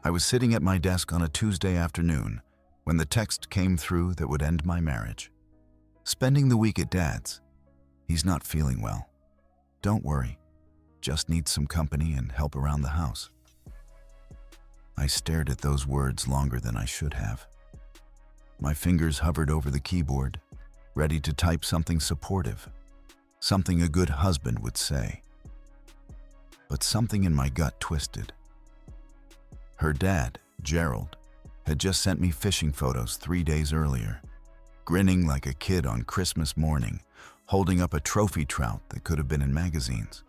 I was sitting at my desk on a Tuesday afternoon when the text came through that would end my marriage. Spending the week at Dad's. He's not feeling well. Don't worry. Just needs some company and help around the house. I stared at those words longer than I should have. My fingers hovered over the keyboard, ready to type something supportive, something a good husband would say. But something in my gut twisted. Her dad, Gerald, had just sent me fishing photos 3 days earlier, grinning like a kid on Christmas morning, holding up a trophy trout that could have been in magazines.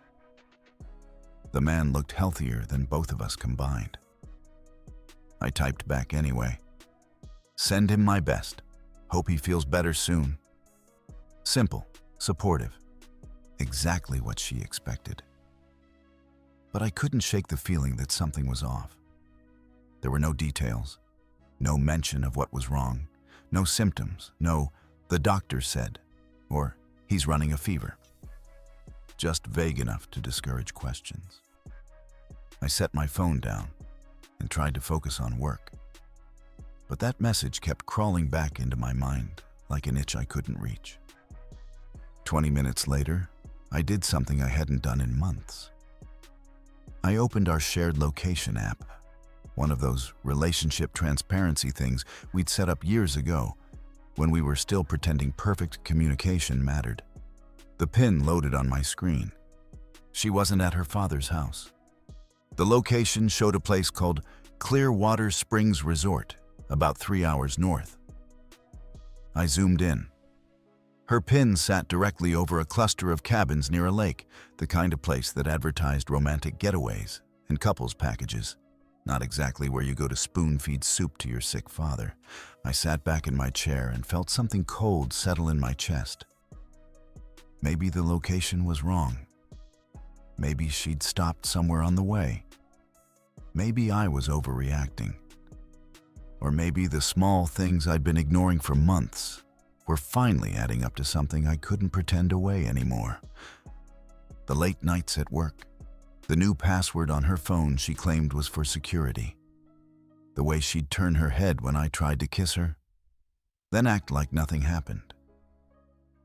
The man looked healthier than both of us combined. I typed back anyway. Send him my best. Hope he feels better soon. Simple, supportive. Exactly what she expected. But I couldn't shake the feeling that something was off. There were no details, no mention of what was wrong, no symptoms, no, the doctor said, or he's running a fever. Just vague enough to discourage questions. I set my phone down and tried to focus on work. But that message kept crawling back into my mind like an itch I couldn't reach. 20 minutes later, I did something I hadn't done in months. I opened our shared location app, one of those relationship transparency things we'd set up years ago when we were still pretending perfect communication mattered. The pin loaded on my screen. She wasn't at her father's house. The location showed a place called Clearwater Springs Resort, about 3 hours north. I zoomed in. Her pin sat directly over a cluster of cabins near a lake, the kind of place that advertised romantic getaways and couples packages. Not exactly where you go to spoon-feed soup to your sick father. I sat back in my chair and felt something cold settle in my chest. Maybe the location was wrong. Maybe she'd stopped somewhere on the way. Maybe I was overreacting. Or maybe the small things I'd been ignoring for months were finally adding up to something I couldn't pretend away anymore. The late nights at work. The new password on her phone she claimed was for security. The way she'd turn her head when I tried to kiss her, then act like nothing happened.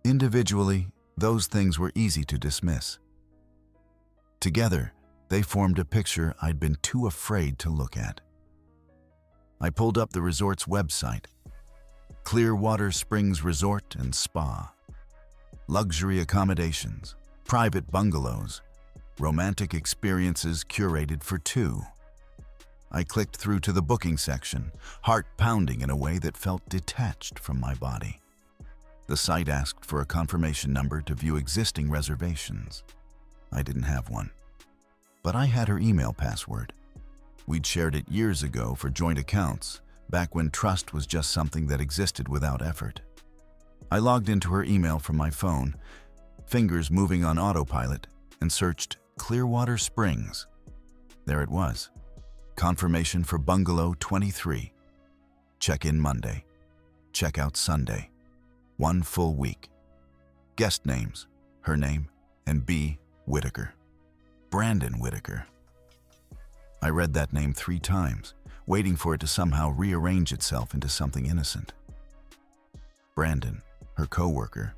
Individually, those things were easy to dismiss. Together, they formed a picture I'd been too afraid to look at. I pulled up the resort's website. Clearwater Springs Resort and Spa. Luxury accommodations, private bungalows, romantic experiences curated for two. I clicked through to the booking section, heart pounding in a way that felt detached from my body. The site asked for a confirmation number to view existing reservations. I didn't have one. But I had her email password. We'd shared it years ago for joint accounts, back when trust was just something that existed without effort. I logged into her email from my phone, fingers moving on autopilot, and searched Clearwater Springs. There it was. Confirmation for Bungalow 23. Check-in Monday. Check-out Sunday. 1 full week. Guest names, her name, and B. Whitaker. Brandon Whitaker. I read that name 3 times, waiting for it to somehow rearrange itself into something innocent. Brandon, her co-worker,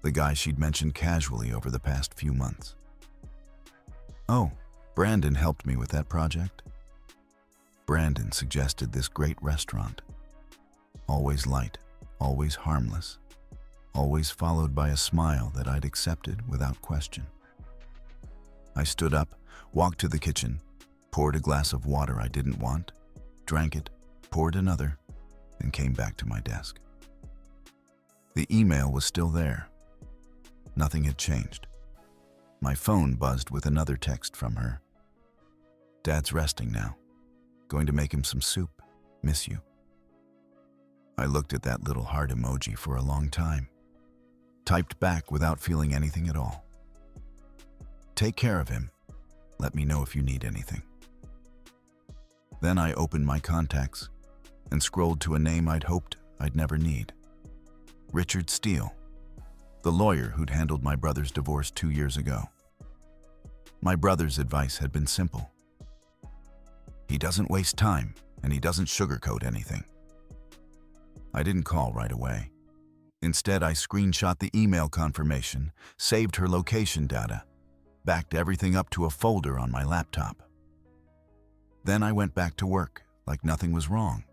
the guy she'd mentioned casually over the past few months. Oh, Brandon helped me with that project? Brandon suggested this great restaurant. Always light, always harmless, always followed by a smile that I'd accepted without question. I stood up, walked to the kitchen, poured a glass of water I didn't want, drank it, poured another, and came back to my desk. The email was still there. Nothing had changed. My phone buzzed with another text from her. Dad's resting now. Going to make him some soup. Miss you. I looked at that little heart emoji for a long time. Typed back without feeling anything at all. Take care of him. Let me know if you need anything. Then I opened my contacts and scrolled to a name I'd hoped I'd never need. Richard Steele, the lawyer who'd handled my brother's divorce 2 years ago. My brother's advice had been simple. He doesn't waste time, and he doesn't sugarcoat anything. I didn't call right away. Instead, I screenshot the email confirmation, saved her location data, backed everything up to a folder on my laptop. Then I went back to work like nothing was wrong.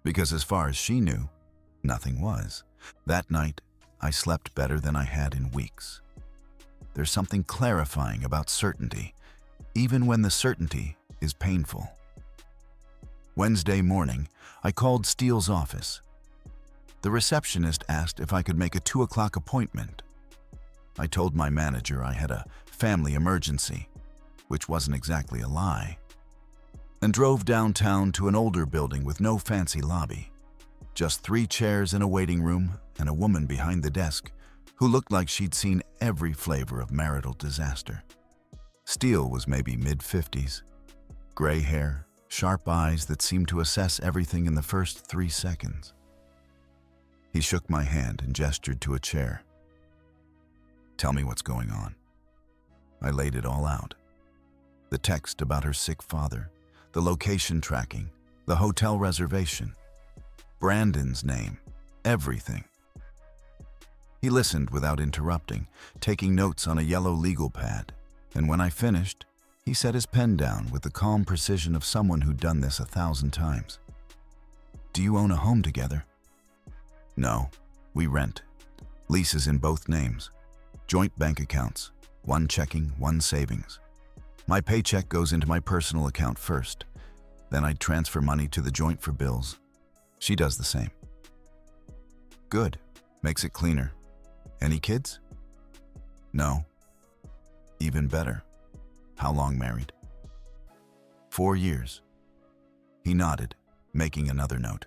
Because as far as she knew, nothing was. That night, I slept better than I had in weeks. There's something clarifying about certainty, even when the certainty is painful. Wednesday morning, I called Steele's office. The receptionist asked if I could make a 2 o'clock appointment. I told my manager I had a family emergency, which wasn't exactly a lie, and drove downtown to an older building with no fancy lobby. Just 3 chairs in a waiting room and a woman behind the desk who looked like she'd seen every flavor of marital disaster. Steele was maybe mid-50s, gray hair, sharp eyes that seemed to assess everything in the first 3 seconds. He shook my hand and gestured to a chair. "Tell me what's going on." I laid it all out. The text about her sick father, the location tracking, the hotel reservation, Brandon's name, everything. He listened without interrupting, taking notes on a yellow legal pad, and when I finished, he set his pen down with the calm precision of someone who'd done this 1,000 times. "Do you own a home together?" "No, we rent. Leases in both names. Joint bank accounts, one checking, one savings. My paycheck goes into my personal account first. Then I transfer money to the joint for bills. She does the same." "Good. Makes it cleaner. Any kids?" "No." "Even better. How long married?" 4 years. He nodded, making another note.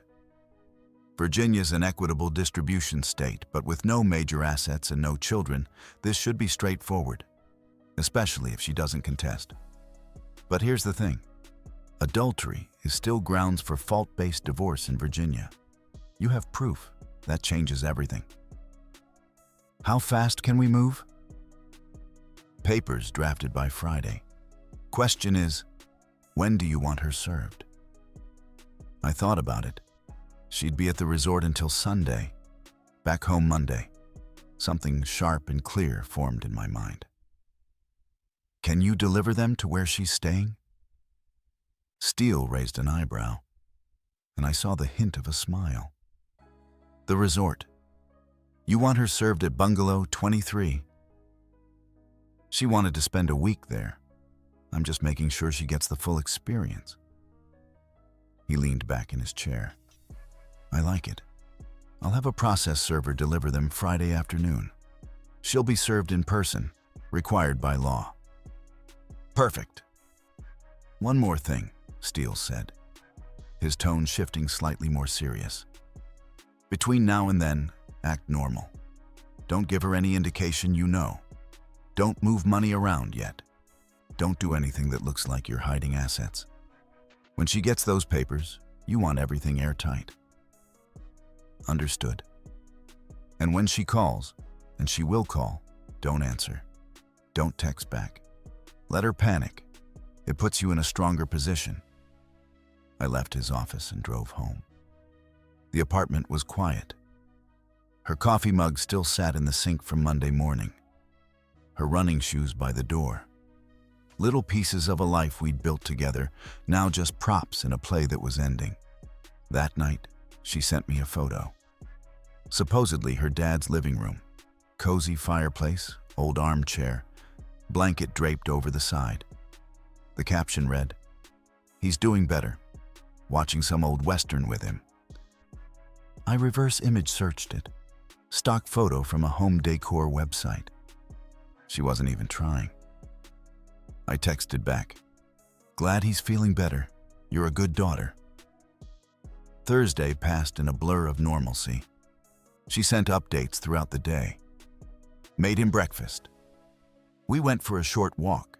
"Virginia's an equitable distribution state, but with no major assets and no children, this should be straightforward, especially if she doesn't contest. But here's the thing. Adultery is still grounds for fault-based divorce in Virginia. You have proof. That changes everything." "How fast can we move?" "Papers drafted by Friday. Question is, when do you want her served?" I thought about it. She'd be at the resort until Sunday, back home Monday. Something sharp and clear formed in my mind. "Can you deliver them to where she's staying?" Steele raised an eyebrow, and I saw the hint of a smile. "The resort. You want her served at Bungalow 23. She wanted to spend a week there. I'm just making sure she gets the full experience." He leaned back in his chair. "I like it. I'll have a process server deliver them Friday afternoon. She'll be served in person, required by law." "Perfect." "One more thing," Steele said, his tone shifting slightly more serious. "Between now and then, act normal. Don't give her any indication you know. Don't move money around yet. Don't do anything that looks like you're hiding assets. When she gets those papers, you want everything airtight." "Understood." "And when she calls, and she will call, don't answer. Don't text back. Let her panic. It puts you in a stronger position." I left his office and drove home. The apartment was quiet. Her coffee mug still sat in the sink from Monday morning. Her running shoes by the door. Little pieces of a life we'd built together, now just props in a play that was ending. That night, she sent me a photo. Supposedly her dad's living room. Cozy fireplace, old armchair, blanket draped over the side. The caption read, "He's doing better. Watching some old Western with him." I reverse image searched it. Stock photo from a home decor website. She wasn't even trying. I texted back, "Glad he's feeling better. You're a good daughter." Thursday passed in a blur of normalcy. She sent updates throughout the day. Made him breakfast. We went for a short walk.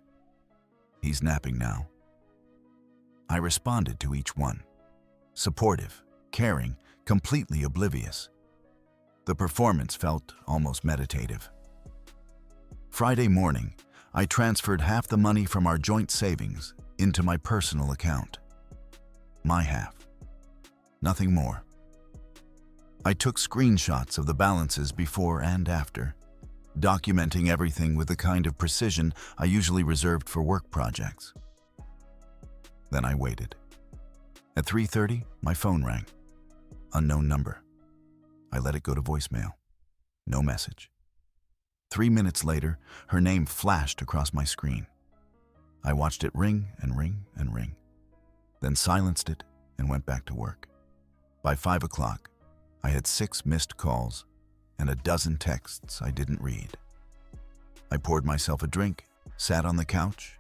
He's napping now. I responded to each one. Supportive, caring, completely oblivious. The performance felt almost meditative. Friday morning, I transferred half the money from our joint savings into my personal account. My half. Nothing more. I took screenshots of the balances before and after, documenting everything with the kind of precision I usually reserved for work projects. Then I waited. At 3:30, my phone rang. Unknown number. I let it go to voicemail. No message. 3 minutes later, her name flashed across my screen. I watched it ring and ring and ring, then silenced it and went back to work. By 5 o'clock, I had 6 missed calls and a dozen texts I didn't read. I poured myself a drink, sat on the couch,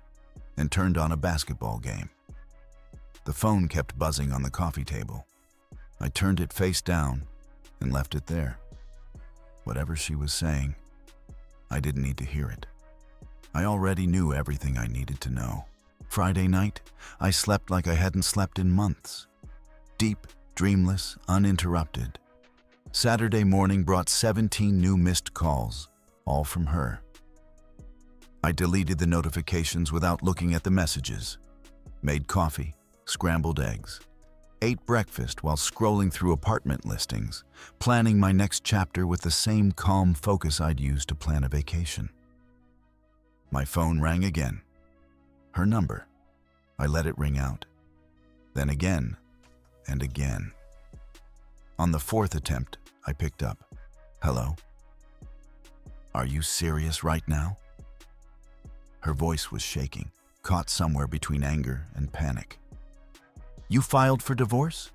and turned on a basketball game. The phone kept buzzing on the coffee table. I turned it face down and left it there. Whatever she was saying, I didn't need to hear it. I already knew everything I needed to know. Friday night, I slept like I hadn't slept in months. Deep, dreamless, uninterrupted. Saturday morning brought 17 new missed calls, all from her. I deleted the notifications without looking at the messages. Made coffee, scrambled eggs. Ate breakfast while scrolling through apartment listings, planning my next chapter with the same calm focus I'd used to plan a vacation. My phone rang again. Her number. I let it ring out. Then again and again. On the 4th attempt, I picked up. Hello? Are you serious right now? Her voice was shaking, caught somewhere between anger and panic. You filed for divorce?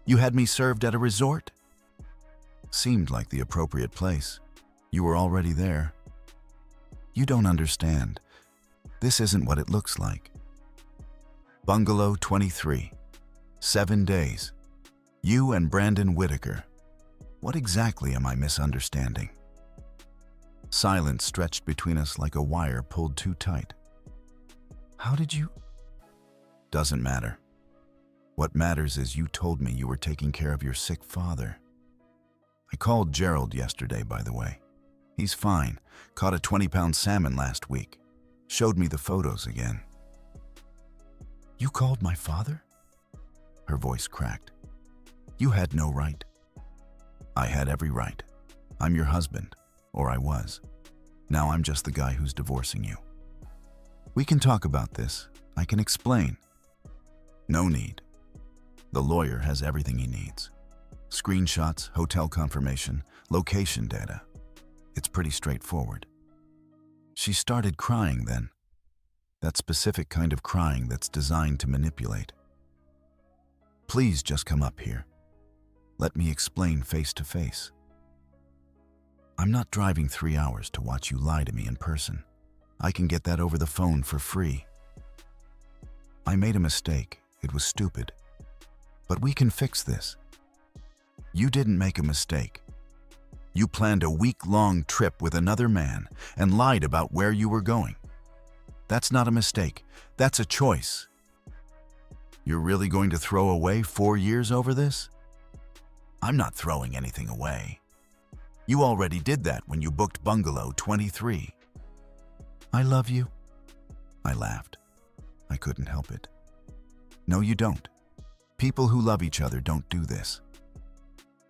You had me served at a resort? Seemed like the appropriate place. You were already there. You don't understand. This isn't what it looks like. Bungalow 23. 7 days. You and Brandon Whitaker. What exactly am I misunderstanding? Silence stretched between us like a wire pulled too tight. How did you? Doesn't matter. What matters is you told me you were taking care of your sick father. I called Gerald yesterday, by the way. He's fine. Caught a 20-pound salmon last week. Showed me the photos again. You called my father? Her voice cracked. You had no right. I had every right. I'm your husband, or I was. Now I'm just the guy who's divorcing you. We can talk about this. I can explain. No need. The lawyer has everything he needs. Screenshots, hotel confirmation, location data. It's pretty straightforward. She started crying then. That specific kind of crying that's designed to manipulate. Please just come up here. Let me explain face to face. I'm not driving 3 hours to watch you lie to me in person. I can get that over the phone for free. I made a mistake. It was stupid. But we can fix this. You didn't make a mistake. You planned a week-long trip with another man and lied about where you were going. That's not a mistake. That's a choice. You're really going to throw away 4 years over this? I'm not throwing anything away. You already did that when you booked Bungalow 23. I love you. I laughed. I couldn't help it. No, you don't. People who love each other don't do this.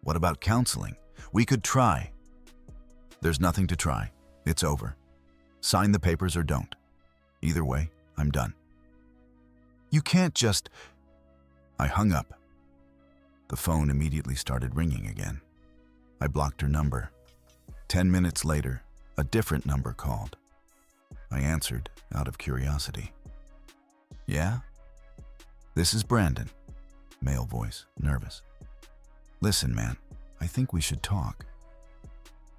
What about counseling? We could try. There's nothing to try. It's over. Sign the papers or don't. Either way, I'm done. You can't just... I hung up. The phone immediately started ringing again. I blocked her number. 10 minutes later, a different number called. I answered out of curiosity. Yeah? This is Brandon. Male voice, nervous. Listen, man, I think we should talk.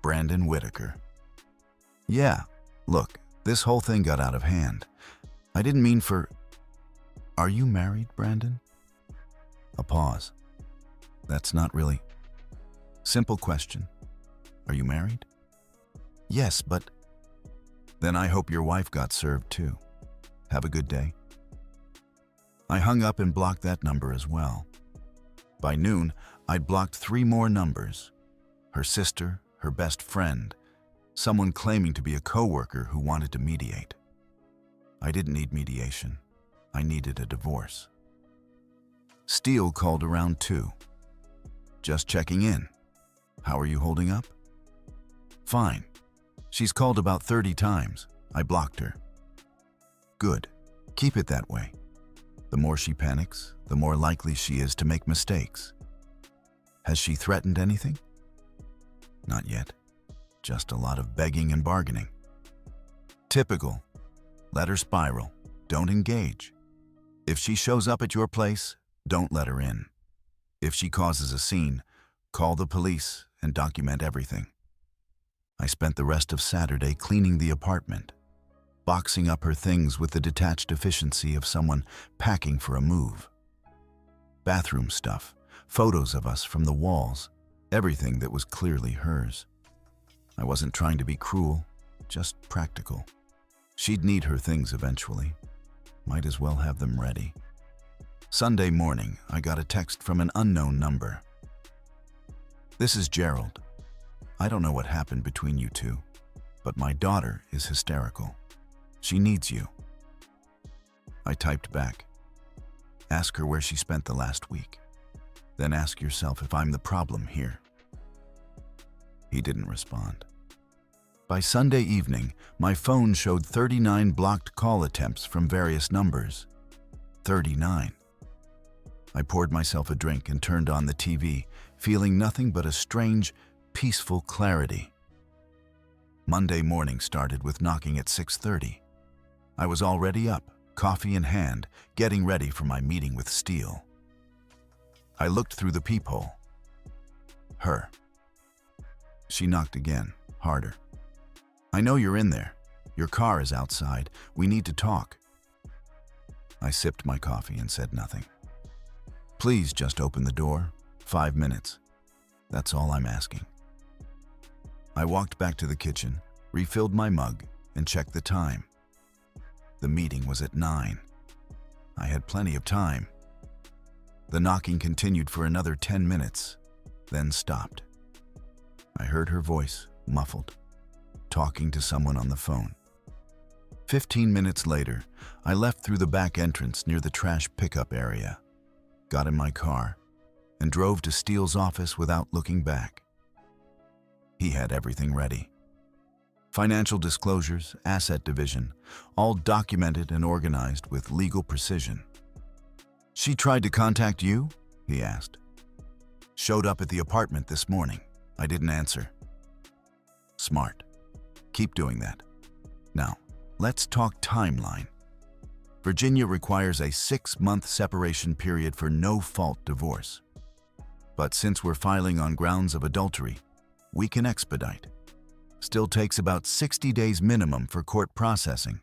Brandon Whitaker. Yeah, look, this whole thing got out of hand. I didn't mean for... Are you married, Brandon? A pause. That's not really... Simple question. Are you married? Yes, but... Then I hope your wife got served too. Have a good day. I hung up and blocked that number as well. By noon, I'd blocked 3 more numbers. Her sister, her best friend, someone claiming to be a coworker who wanted to mediate. I didn't need mediation. I needed a divorce. Steele called around 2. Just checking in. How are you holding up? Fine. She's called about 30 times. I blocked her. Good. Keep it that way. The more she panics, the more likely she is to make mistakes. Has she threatened anything? Not yet. Just a lot of begging and bargaining. Typical. Let her spiral. Don't engage. If she shows up at your place, don't let her in. If she causes a scene, call the police and document everything. I spent the rest of Saturday cleaning the apartment, boxing up her things with the detached efficiency of someone packing for a move. Bathroom stuff, photos of us from the walls, everything that was clearly hers. I wasn't trying to be cruel, just practical. She'd need her things eventually. Might as well have them ready. Sunday morning, I got a text from an unknown number. This is Gerald. I don't know what happened between you two, but my daughter is hysterical. She needs you. I typed back. Ask her where she spent the last week. Then ask yourself if I'm the problem here. He didn't respond. By Sunday evening, my phone showed 39 blocked call attempts from various numbers. 39. I poured myself a drink and turned on the TV, feeling nothing but a strange, peaceful clarity. Monday morning started with knocking at 6:30. I was already up, coffee in hand, getting ready for my meeting with Steele. I looked through the peephole. Her. She knocked again, harder. I know you're in there. Your car is outside. We need to talk. I sipped my coffee and said nothing. Please just open the door. 5 minutes. That's all I'm asking. I walked back to the kitchen, refilled my mug, and checked the time. The meeting was at 9. I had plenty of time. The knocking continued for another 10 minutes, then stopped. I heard her voice, muffled, talking to someone on the phone. 15 minutes later, I left through the back entrance near the trash pickup area, got in my car, and drove to Steele's office without looking back. He had everything ready. Financial disclosures, asset division, all documented and organized with legal precision. She tried to contact you? He asked. Showed up at the apartment this morning. I didn't answer. Smart. Keep doing that. Now, let's talk timeline. Virginia requires a 6-month separation period for no-fault divorce. But since we're filing on grounds of adultery, we can expedite. Still takes about 60 days minimum for court processing,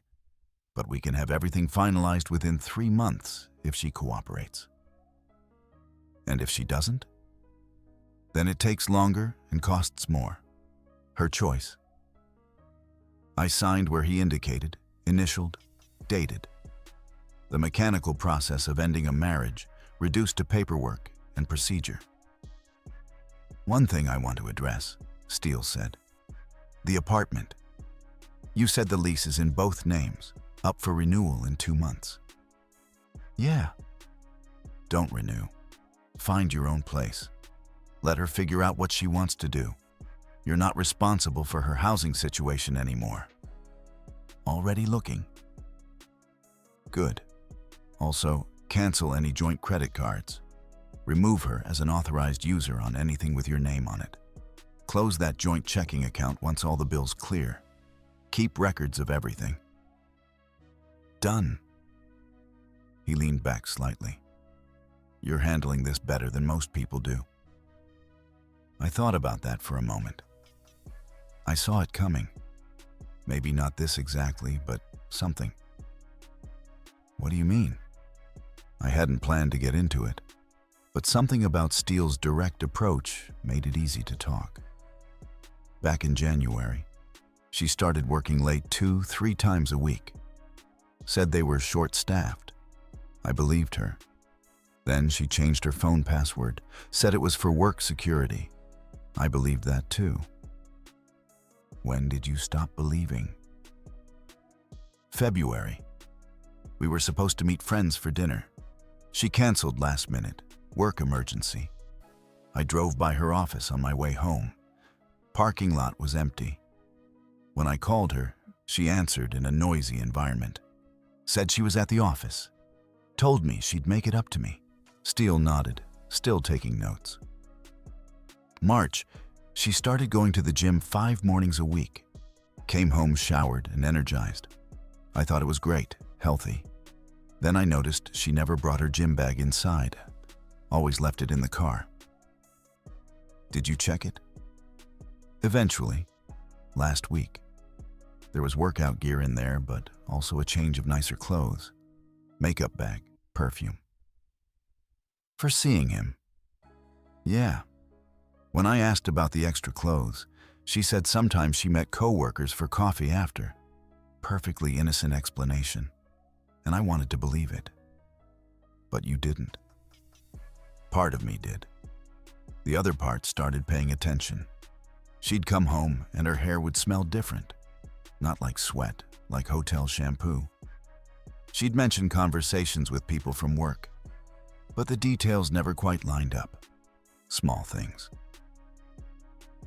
but we can have everything finalized within 3 months if she cooperates. And if she doesn't? Then it takes longer and costs more. Her choice. I signed where he indicated, initialed, dated. The mechanical process of ending a marriage reduced to paperwork and procedure. One thing I want to address, Steele said. The apartment. You said the lease is in both names, up for renewal in 2 months. Yeah. Don't renew. Find your own place. Let her figure out what she wants to do. You're not responsible for her housing situation anymore. Already looking? Good. Also, cancel any joint credit cards. Remove her as an authorized user on anything with your name on it. Close that joint checking account once all the bills clear. Keep records of everything. Done. He leaned back slightly. You're handling this better than most people do. I thought about that for a moment. I saw it coming. Maybe not this exactly, but something. What do you mean? I hadn't planned to get into it, but something about Steele's direct approach made it easy to talk. Back in January, she started working late 2-3 times a week. Said they were short-staffed. I believed her. Then she changed her phone password, said it was for work security. I believed that too. When did you stop believing? February. We were supposed to meet friends for dinner. She canceled last minute, work emergency. I drove by her office on my way home. Parking lot was empty. When I called her, she answered in a noisy environment. Said she was at the office. Told me she'd make it up to me. Steele nodded, still taking notes. March, she started going to the gym 5 mornings a week. Came home showered and energized. I thought it was great, healthy. Then I noticed she never brought her gym bag inside. Always left it in the car. Did you check it? Eventually, last week. There was workout gear in there, but also a change of nicer clothes. Makeup bag, perfume. For seeing him. Yeah. When I asked about the extra clothes, she said sometimes she met co-workers for coffee after. Perfectly innocent explanation. And I wanted to believe it. But you didn't. Part of me did. The other part started paying attention. She'd come home and her hair would smell different. Not like sweat, like hotel shampoo. She'd mention conversations with people from work, but the details never quite lined up. Small things.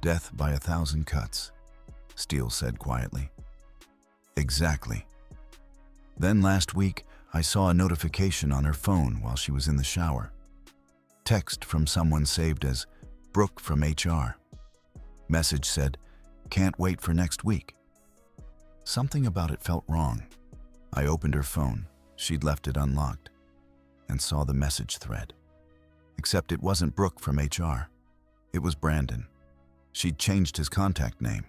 Death by 1,000 cuts, Steele said quietly. Exactly. Then last week, I saw a notification on her phone while she was in the shower. Text from someone saved as Brooke from HR. Message said, "Can't wait for next week." Something about it felt wrong. I opened her phone, she'd left it unlocked, and saw the message thread. Except it wasn't Brooke from HR. It was Brandon. She'd changed his contact name.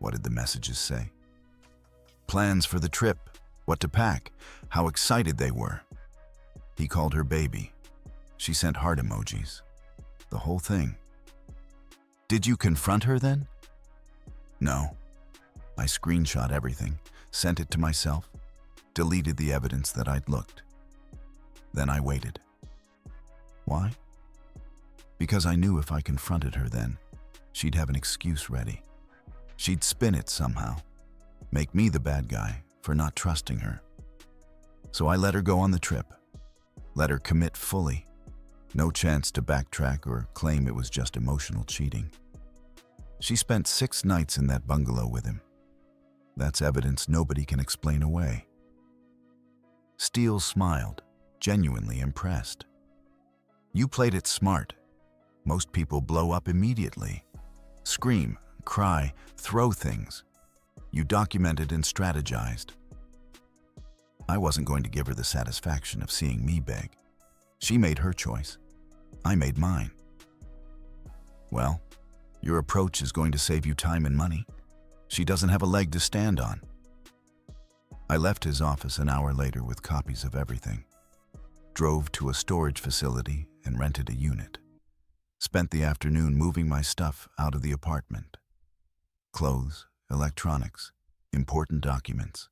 What did the messages say? Plans for the trip, what to pack, how excited they were. He called her baby. She sent heart emojis. The whole thing. Did you confront her then? No. I screenshot everything, sent it to myself, deleted the evidence that I'd looked. Then I waited. Why? Because I knew if I confronted her then, she'd have an excuse ready. She'd spin it somehow, make me the bad guy for not trusting her. So I let her go on the trip, let her commit fully. No chance to backtrack or claim it was just emotional cheating. She spent 6 nights in that bungalow with him. That's evidence nobody can explain away. Steele smiled, genuinely impressed. You played it smart. Most people blow up immediately. Scream, cry, throw things. You documented and strategized. I wasn't going to give her the satisfaction of seeing me beg. She made her choice. I made mine. Well, your approach is going to save you time and money. She doesn't have a leg to stand on. I left his office an hour later with copies of everything. Drove to a storage facility and rented a unit. Spent the afternoon moving my stuff out of the apartment. Clothes, electronics, important documents.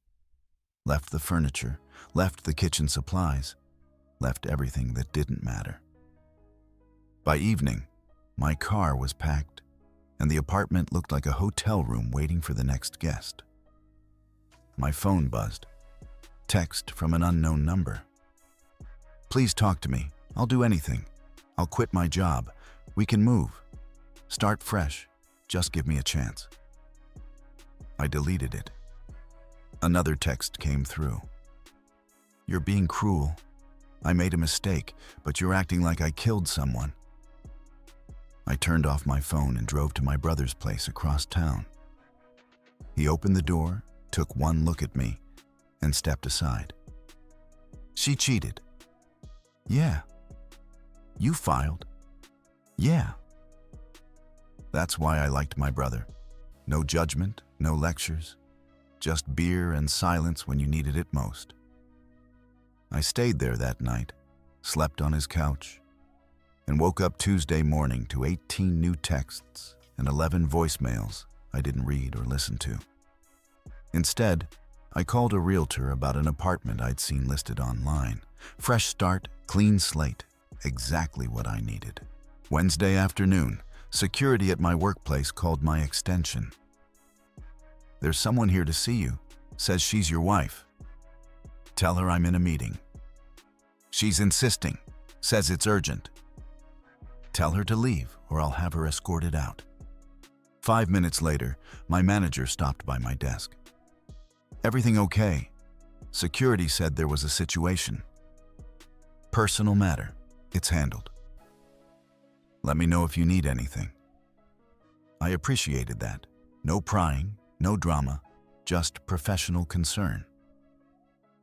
Left the furniture, left the kitchen supplies, left everything that didn't matter. By evening, my car was packed, and the apartment looked like a hotel room waiting for the next guest. My phone buzzed. Text from an unknown number. Please talk to me. I'll do anything. I'll quit my job. We can move. Start fresh. Just give me a chance. I deleted it. Another text came through. You're being cruel. I made a mistake, but you're acting like I killed someone. I turned off my phone and drove to my brother's place across town. He opened the door, took one look at me, and stepped aside. She cheated. Yeah. You filed. Yeah. That's why I liked my brother. No judgment, no lectures, just beer and silence when you needed it most. I stayed there that night, slept on his couch, and woke up Tuesday morning to 18 new texts and 11 voicemails I didn't read or listen to. Instead, I called a realtor about an apartment I'd seen listed online. Fresh start, clean slate, exactly what I needed. Wednesday afternoon, security at my workplace called my extension. There's someone here to see you, says she's your wife. Tell her I'm in a meeting. She's insisting, says it's urgent. Tell her to leave or I'll have her escorted out. 5 minutes later, my manager stopped by my desk. Everything okay? Security said there was a situation. Personal matter. It's handled. Let me know if you need anything. I appreciated that. No prying, no drama, just professional concern.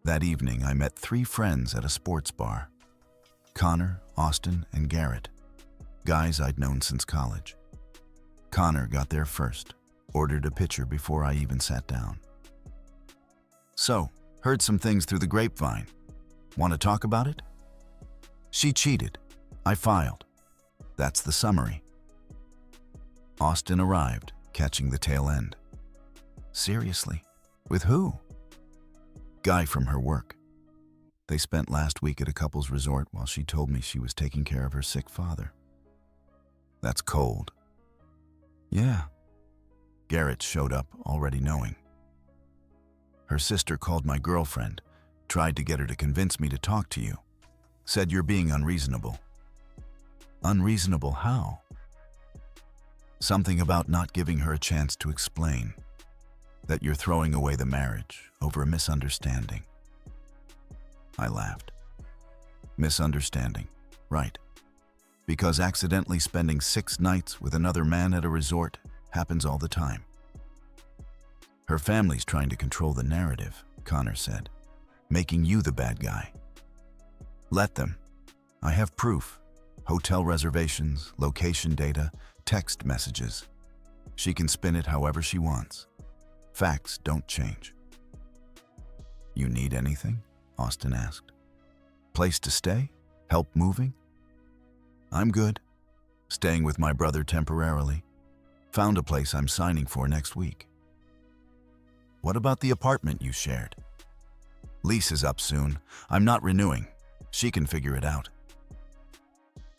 That evening, I met 3 friends at a sports bar. Connor, Austin, and Garrett. Guys I'd known since college. Connor got there first, ordered a pitcher before I even sat down. So, heard some things through the grapevine. Want to talk about it? She cheated. I filed. That's the summary. Austin arrived, catching the tail end. Seriously? With who? Guy from her work. They spent last week at a couple's resort while she told me she was taking care of her sick father. That's cold. Yeah. Garrett showed up, already knowing. Her sister called my girlfriend, tried to get her to convince me to talk to you. Said you're being unreasonable. Unreasonable how? Something about not giving her a chance to explain. That you're throwing away the marriage over a misunderstanding. I laughed. Misunderstanding, right. Because accidentally spending 6 nights with another man at a resort happens all the time. Her family's trying to control the narrative, Connor said, making you the bad guy. Let them. I have proof. Hotel reservations, location data, text messages. She can spin it however she wants. Facts don't change. You need anything? Austin asked. Place to stay? Help moving? I'm good. Staying with my brother temporarily. Found a place I'm signing for next week. What about the apartment you shared? Lease is up soon. I'm not renewing. She can figure it out.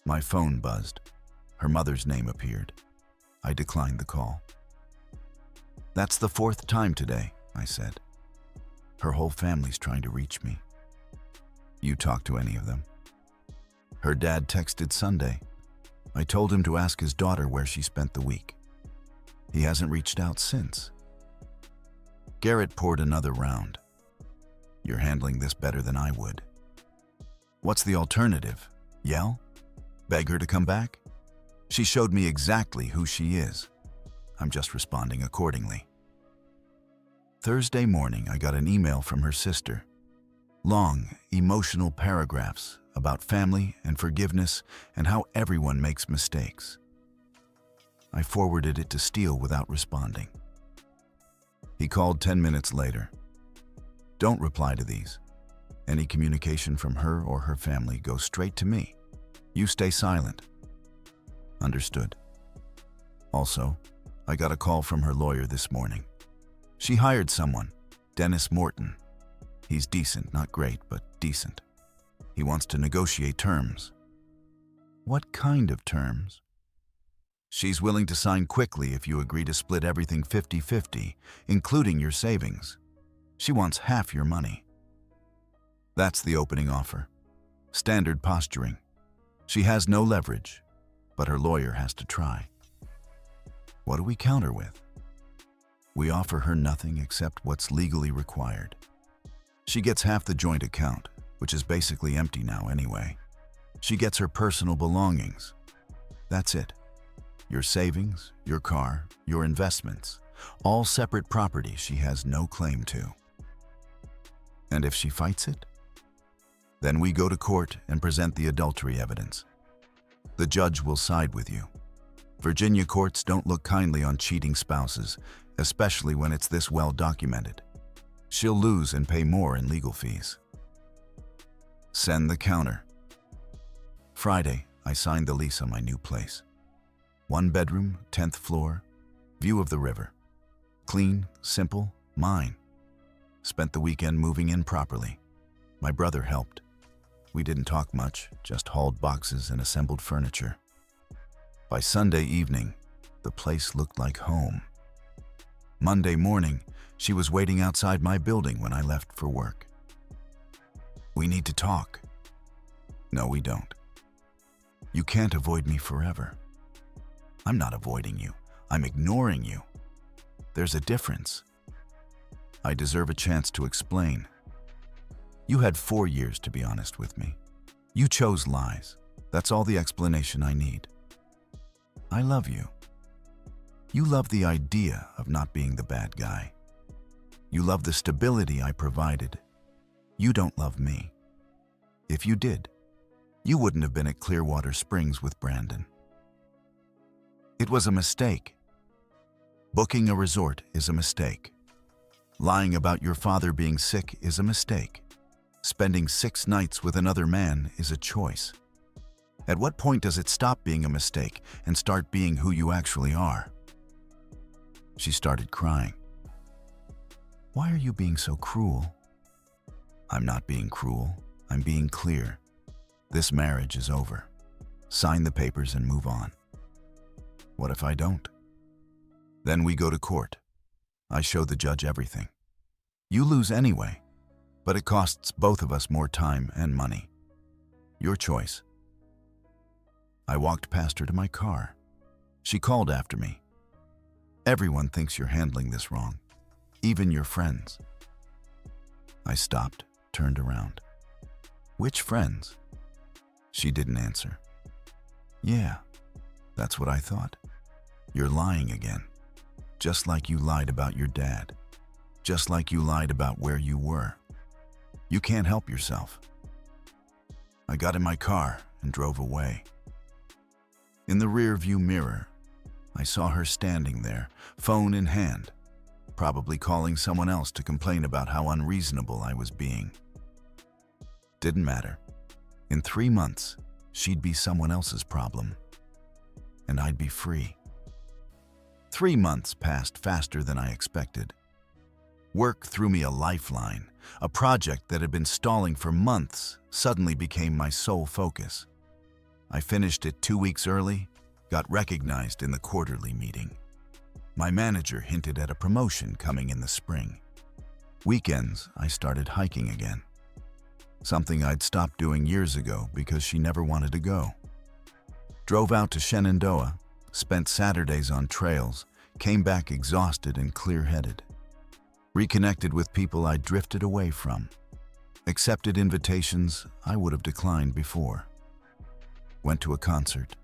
My phone buzzed. Her mother's name appeared. I declined the call. That's the 4th time today, I said. Her whole family's trying to reach me. You talked to any of them? Her dad texted Sunday. I told him to ask his daughter where she spent the week. He hasn't reached out since. Garrett poured another round. You're handling this better than I would. What's the alternative? Yell? Beg her to come back? She showed me exactly who she is. I'm just responding accordingly. Thursday morning, I got an email from her sister. Long, emotional paragraphs about family and forgiveness and how everyone makes mistakes. I forwarded it to Steele without responding. He called 10 minutes later. Don't reply to these. Any communication from her or her family goes straight to me. You stay silent. Understood. Also, I got a call from her lawyer this morning. She hired someone, Dennis Morton. He's decent, not great, but decent. He wants to negotiate terms. What kind of terms? She's willing to sign quickly if you agree to split everything 50-50, including your savings. She wants half your money. That's the opening offer. Standard posturing. She has no leverage, but her lawyer has to try. What do we counter with? We offer her nothing except what's legally required. She gets half the joint account, which is basically empty now anyway. She gets her personal belongings. That's it. Your savings, your car, your investments, all separate property she has no claim to. And if she fights it? Then we go to court and present the adultery evidence. The judge will side with you. Virginia courts don't look kindly on cheating spouses, especially when it's this well documented. She'll lose and pay more in legal fees. Send the counter. Friday, I signed the lease on my new place. 1 bedroom, 10th floor, view of the river. Clean, simple, mine. Spent the weekend moving in properly. My brother helped. We didn't talk much, just hauled boxes and assembled furniture. By Sunday evening, the place looked like home. Monday morning, she was waiting outside my building when I left for work. We need to talk. No, we don't. You can't avoid me forever. I'm not avoiding you. I'm ignoring you. There's a difference. I deserve a chance to explain. You had 4 years to be honest with me. You chose lies. That's all the explanation I need. I love you. You love the idea of not being the bad guy. You love the stability I provided. You don't love me. If you did, you wouldn't have been at Clearwater Springs with Brandon. It was a mistake. Booking a resort is a mistake. Lying about your father being sick is a mistake. Spending 6 nights with another man is a choice. At what point does it stop being a mistake and start being who you actually are? She started crying. Why are you being so cruel? I'm not being cruel. I'm being clear. This marriage is over. Sign the papers and move on. What if I don't? Then we go to court. I show the judge everything. You lose anyway, but it costs both of us more time and money. Your choice. I walked past her to my car. She called after me. Everyone thinks you're handling this wrong, even your friends. I stopped, turned around. Which friends? She didn't answer. Yeah, that's what I thought. You're lying again. Just like you lied about your dad. Just like you lied about where you were. You can't help yourself. I got in my car and drove away. In the rear-view mirror, I saw her standing there, phone in hand, probably calling someone else to complain about how unreasonable I was being. Didn't matter. In 3 months, she'd be someone else's problem, and I'd be free. 3 months passed faster than I expected. Work threw me a lifeline. A project that had been stalling for months suddenly became my sole focus. I finished it 2 weeks early, got recognized in the quarterly meeting. My manager hinted at a promotion coming in the spring. Weekends, I started hiking again. Something I'd stopped doing years ago because she never wanted to go. Drove out to Shenandoah, spent Saturdays on trails, came back exhausted and clear-headed. Reconnected with people I drifted away from. Accepted invitations I would have declined before. Went to a concert.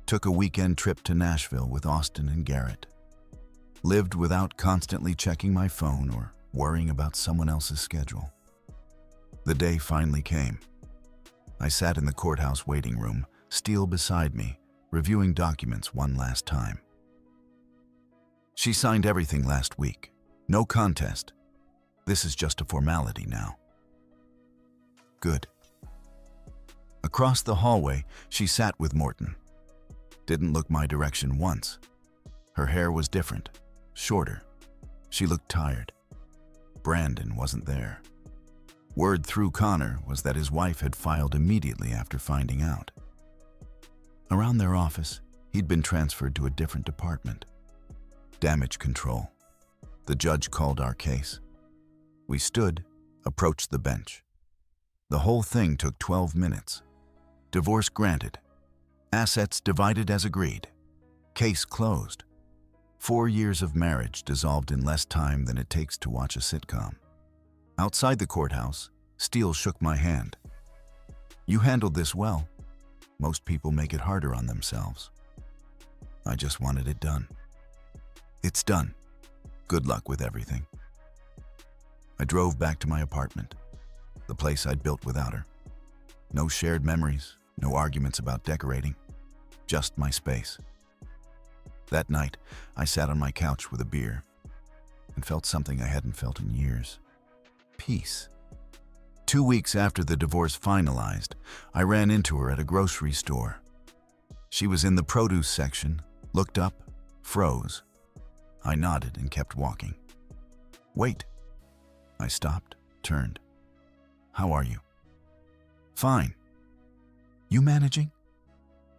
Took a weekend trip to Nashville with Austin and Garrett. Lived without constantly checking my phone or worrying about someone else's schedule. The day finally came. I sat in the courthouse waiting room, Steele beside me, reviewing documents one last time. She signed everything last week. No contest. This is just a formality now. Good. Across the hallway, she sat with Morton. Didn't look my direction once. Her hair was different, shorter. She looked tired. Brandon wasn't there. Word through Connor was that his wife had filed immediately after finding out. Around their office, he'd been transferred to a different department. Damage control. The judge called our case. We stood, approached the bench. The whole thing took 12 minutes. Divorce granted. Assets divided as agreed. Case closed. 4 years of marriage dissolved in less time than it takes to watch a sitcom. Outside the courthouse, Steele shook my hand. You handled this well. Most people make it harder on themselves. I just wanted it done. It's done. Good luck with everything. I drove back to my apartment, the place I'd built without her. No shared memories, no arguments about decorating, just my space. That night, I sat on my couch with a beer and felt something I hadn't felt in years. Peace. 2 weeks after the divorce finalized, I ran into her at a grocery store. She was in the produce section, looked up, froze. I nodded and kept walking. Wait. I stopped, turned. How are you? Fine. You managing?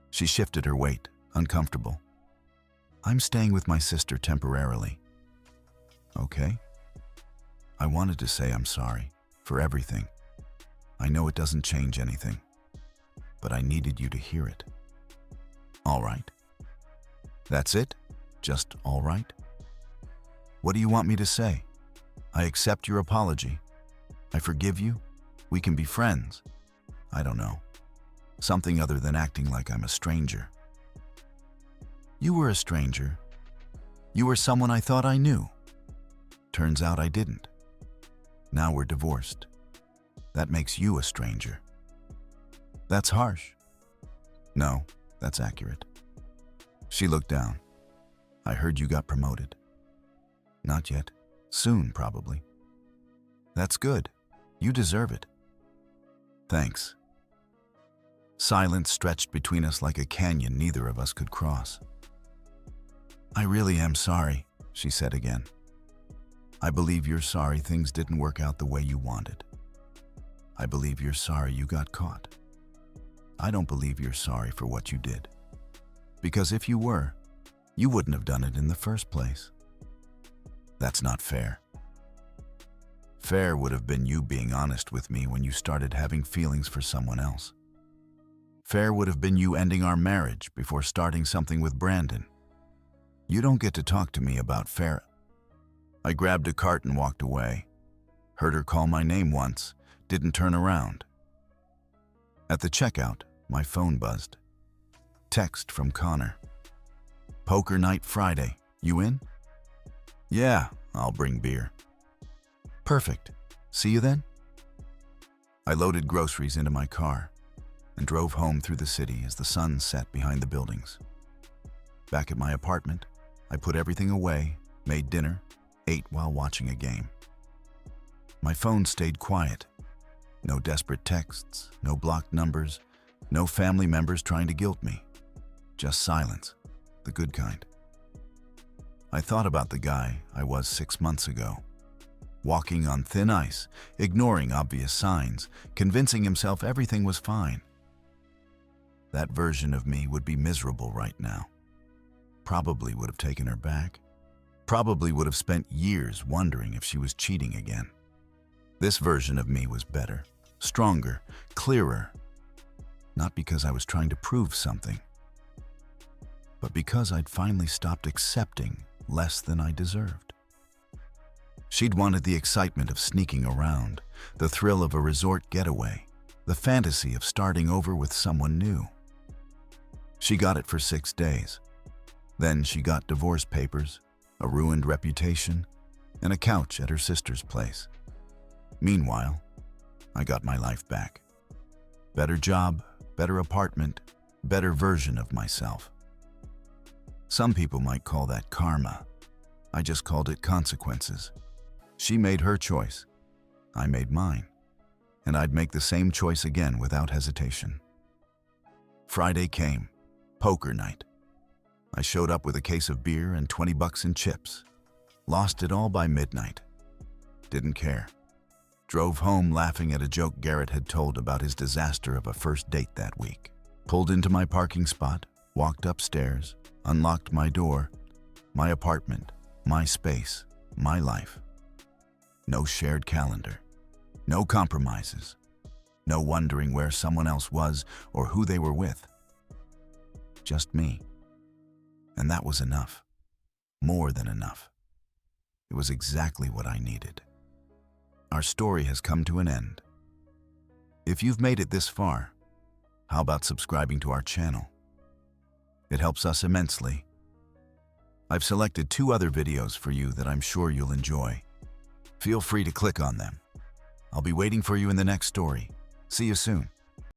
She shifted her weight, uncomfortable. I'm staying with my sister temporarily. Okay. I wanted to say I'm sorry for everything. I know it doesn't change anything, but I needed you to hear it. All right. That's it? Just all right? What do you want me to say? I accept your apology. I forgive you. We can be friends. I don't know. Something other than acting like I'm a stranger. You were a stranger. You were someone I thought I knew. Turns out I didn't. Now we're divorced. That makes you a stranger. That's harsh. No, that's accurate. She looked down. I heard you got promoted. Not yet. Soon, probably. That's good. You deserve it. Thanks. Silence stretched between us like a canyon neither of us could cross. I really am sorry, she said again. I believe you're sorry things didn't work out the way you wanted. I believe you're sorry you got caught. I don't believe you're sorry for what you did. Because if you were, you wouldn't have done it in the first place. That's not fair. Fair would have been you being honest with me when you started having feelings for someone else. Fair would have been you ending our marriage before starting something with Brandon. You don't get to talk to me about fair. I grabbed a cart and walked away. Heard her call my name once, didn't turn around. At the checkout, my phone buzzed. Text from Connor. Poker night Friday. You in? Yeah, I'll bring beer. Perfect. See you then? I loaded groceries into my car and drove home through the city as the sun set behind the buildings. Back at my apartment, I put everything away, made dinner, ate while watching a game. My phone stayed quiet. No desperate texts, no blocked numbers, no family members trying to guilt me. Just silence, the good kind. I thought about the guy I was 6 months ago. Walking on thin ice, ignoring obvious signs, convincing himself everything was fine. That version of me would be miserable right now. Probably would have taken her back. Probably would have spent years wondering if she was cheating again. This version of me was better, stronger, clearer. Not because I was trying to prove something, but because I'd finally stopped accepting less than I deserved. She'd wanted the excitement of sneaking around, the thrill of a resort getaway, the fantasy of starting over with someone new. She got it for 6 days. Then she got divorce papers, a ruined reputation, and a couch at her sister's place. Meanwhile, I got my life back. Better job, better apartment, better version of myself. Some people might call that karma. I just called it consequences. She made her choice. I made mine. And I'd make the same choice again without hesitation. Friday came. Poker night. I showed up with a case of beer and $20 in chips. Lost it all by midnight. Didn't care. Drove home laughing at a joke Garrett had told about his disaster of a first date that week. Pulled into my parking spot, walked upstairs, unlocked my door, my apartment, my space, my life. No shared calendar. No compromises. No wondering where someone else was or who they were with. Just me. And that was enough. More than enough. It was exactly what I needed. Our story has come to an end. If you've made it this far, how about subscribing to our channel? It helps us immensely. I've selected 2 other videos for you that I'm sure you'll enjoy. Feel free to click on them. I'll be waiting for you in the next story. See you soon.